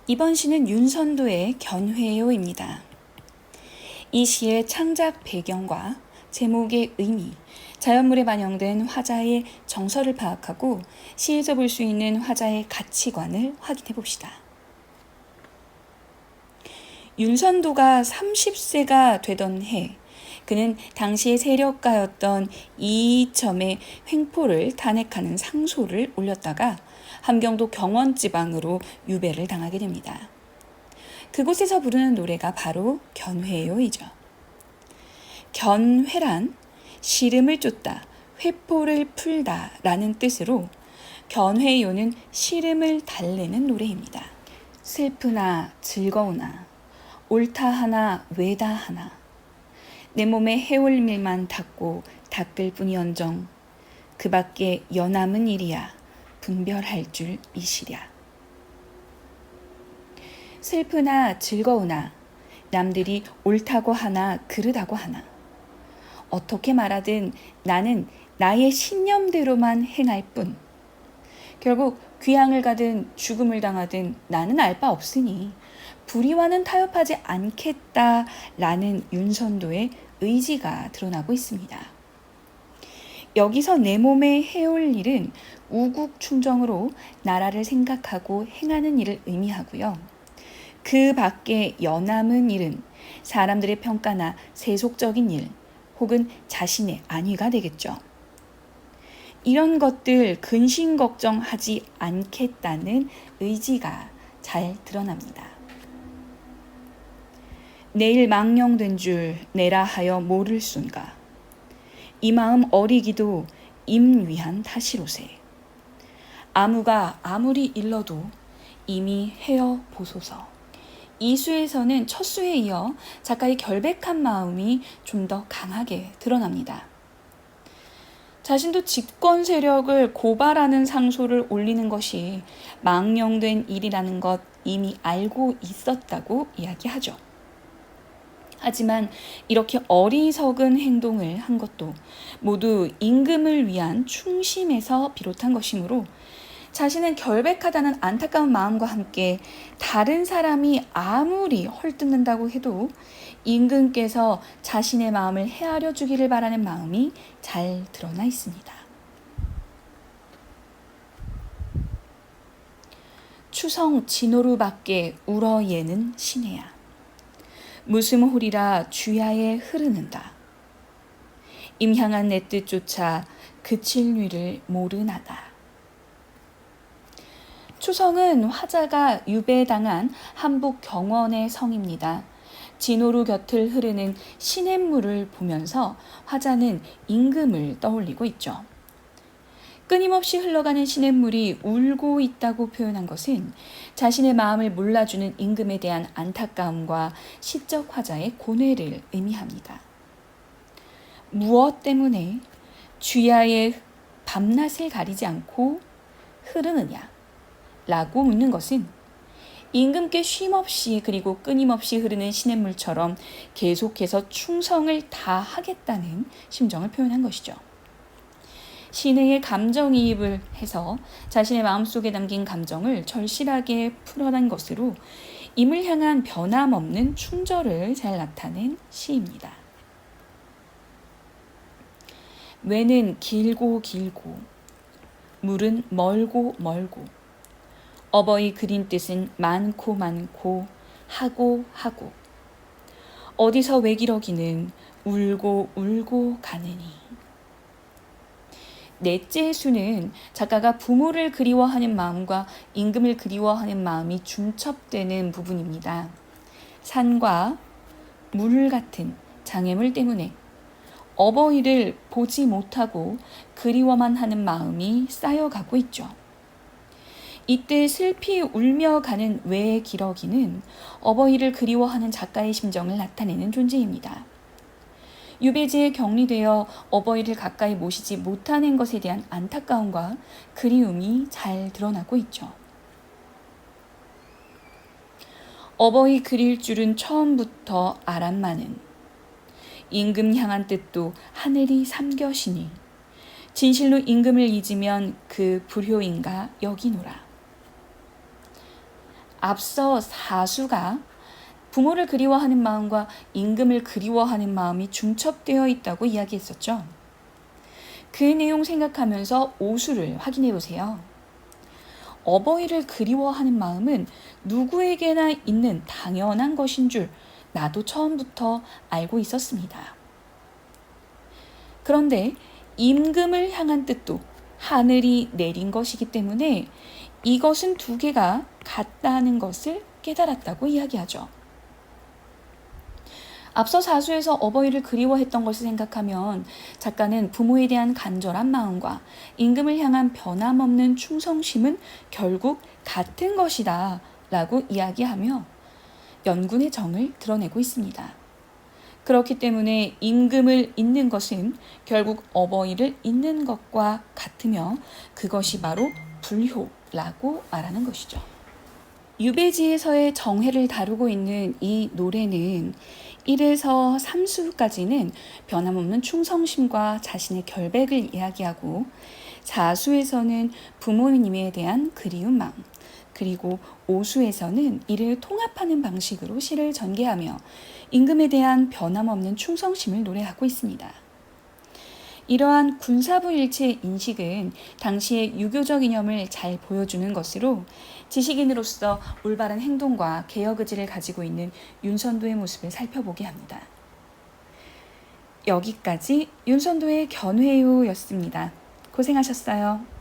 이번 시는 윤선도의 견회요입니다. 이 시의 창작 배경과 제목의 의미, 자연물에 반영된 화자의 정서를 파악하고 시에서 볼 수 있는 화자의 가치관을 확인해 봅시다. 윤선도가 30세가 되던 해, 그는 당시의 세력가였던 이이첨의 횡포를 탄핵하는 상소를 올렸다가 함경도 경원지방으로 유배를 당하게 됩니다. 그곳에서 부르는 노래가 바로 견회요이죠. 견회란 시름을 쫓다, 회포를 풀다 라는 뜻으로 견회요는 시름을 달래는 노래입니다. 슬프나 즐거우나 옳다 하나 외다 하나 내 몸에 해올밀만 닦고 닦을 뿐이언정 그 밖에 여남은 일이야 분별할 줄 이시랴. 슬프나 즐거우나 남들이 옳다고 하나 그르다고 하나 어떻게 말하든 나는 나의 신념대로만 행할 뿐 결국 귀향을 가든 죽음을 당하든 나는 알 바 없으니 불의와는 타협하지 않겠다라는 윤선도의 의지가 드러나고 있습니다. 여기서 내 몸에 해올 일은 우국충정으로 나라를 생각하고 행하는 일을 의미하고요. 그 밖에 여남은 일은 사람들의 평가나 세속적인 일 혹은 자신의 안위가 되겠죠. 이런 것들 근심 걱정하지 않겠다는 의지가 잘 드러납니다. 내일 망령된 줄 내라 하여 모를 순가 이 마음 어리기도 임위한 탓이로세. 아무가 아무리 일러도 이미 헤어 보소서. 이 수에서는 첫 수에 이어 작가의 결백한 마음이 좀 더 강하게 드러납니다. 자신도 집권 세력을 고발하는 상소를 올리는 것이 망령된 일이라는 것 이미 알고 있었다고 이야기하죠. 하지만 이렇게 어리석은 행동을 한 것도 모두 임금을 위한 충심에서 비롯한 것이므로 자신은 결백하다는 안타까운 마음과 함께 다른 사람이 아무리 헐뜯는다고 해도 임금께서 자신의 마음을 헤아려 주기를 바라는 마음이 잘 드러나 있습니다. 추성 진호루 밖에 울어 예는 시내야. 무슨 홀이라 주야에 흐르는다. 임향한 내 뜻조차 그칠 위를 모르나다. 추성은 화자가 유배당한 한북 경원의 성입니다. 진호루 곁을 흐르는 시냇물을 보면서 화자는 임금을 떠올리고 있죠. 끊임없이 흘러가는 시냇물이 울고 있다고 표현한 것은 자신의 마음을 몰라주는 임금에 대한 안타까움과 시적 화자의 고뇌를 의미합니다. 무엇 때문에 주야의 밤낮을 가리지 않고 흐르느냐? 라고 묻는 것은 임금께 쉼없이 그리고 끊임없이 흐르는 시냇물처럼 계속해서 충성을 다하겠다는 심정을 표현한 것이죠. 시내의 감정이입을 해서 자신의 마음속에 담긴 감정을 절실하게 풀어낸 것으로 임을 향한 변함없는 충절을 잘 나타낸 시입니다. 외는 길고 길고 물은 멀고 멀고 어버이 그린 뜻은 많고 많고 하고 하고 어디서 외기러기는 울고 울고 가느니. 넷째 수는 작가가 부모를 그리워하는 마음과 임금을 그리워하는 마음이 중첩되는 부분입니다. 산과 물 같은 장애물 때문에 어버이를 보지 못하고 그리워만 하는 마음이 쌓여가고 있죠. 이때 슬피 울며 가는 외의 기러기는 어버이를 그리워하는 작가의 심정을 나타내는 존재입니다. 유배지에 격리되어 어버이를 가까이 모시지 못하는 것에 대한 안타까움과 그리움이 잘 드러나고 있죠. 어버이 그릴 줄은 처음부터 알았마는 임금 향한 뜻도 하늘이 삼겨시니 진실로 임금을 잊으면 그 불효인가 여기노라. 앞서 사수가 부모를 그리워하는 마음과 임금을 그리워하는 마음이 중첩되어 있다고 이야기했었죠. 그 내용 생각하면서 오수를 확인해 보세요. 어버이를 그리워하는 마음은 누구에게나 있는 당연한 것인 줄 나도 처음부터 알고 있었습니다. 그런데 임금을 향한 뜻도 하늘이 내린 것이기 때문에 이것은 두 개가 같다는 것을 깨달았다고 이야기하죠. 앞서 사수에서 어버이를 그리워했던 것을 생각하면 작가는 부모에 대한 간절한 마음과 임금을 향한 변함없는 충성심은 결국 같은 것이다 라고 이야기하며 연군의 정을 드러내고 있습니다. 그렇기 때문에 임금을 잇는 것은 결국 어버이를 잇는 것과 같으며 그것이 바로 불효라고 말하는 것이죠. 유배지에서의 정회를 다루고 있는 이 노래는 1에서 3수까지는 변함없는 충성심과 자신의 결백을 이야기하고 4수에서는 부모님에 대한 그리운 마음, 그리고 5수에서는 이를 통합하는 방식으로 시를 전개하며 임금에 대한 변함없는 충성심을 노래하고 있습니다. 이러한 군사부일체 인식은 당시의 유교적 이념을 잘 보여주는 것으로 지식인으로서 올바른 행동과 개혁 의지를 가지고 있는 윤선도의 모습을 살펴보게 합니다. 여기까지 윤선도의 견회요였습니다. 고생하셨어요.